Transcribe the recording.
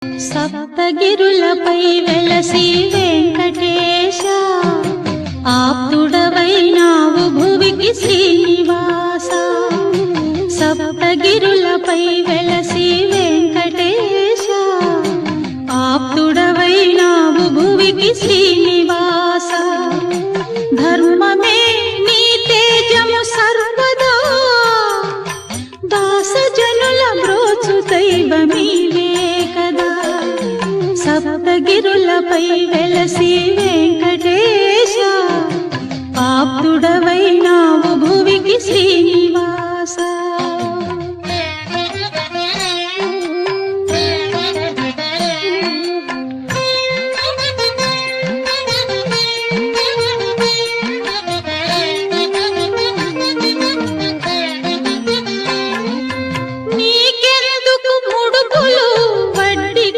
సప్తగిరులపై వెలసి వెంకటేశ, ఆప్తుడవైనావు భువికి శ్రీనివాస. సప్తగిరులపై వెలసి వెంకటేశ, ఆప్తుడవైనావు భువికి శ్రీనివాస. ధర్మమే నీ తేజము సర్వదా, దాసజనుల బ్రోచు దైవమీవే కదా. సప్తగిరులపై వెలసి వెంకటేశ, ఆప్తుడవైనావు భువికి శ్రీనివాస.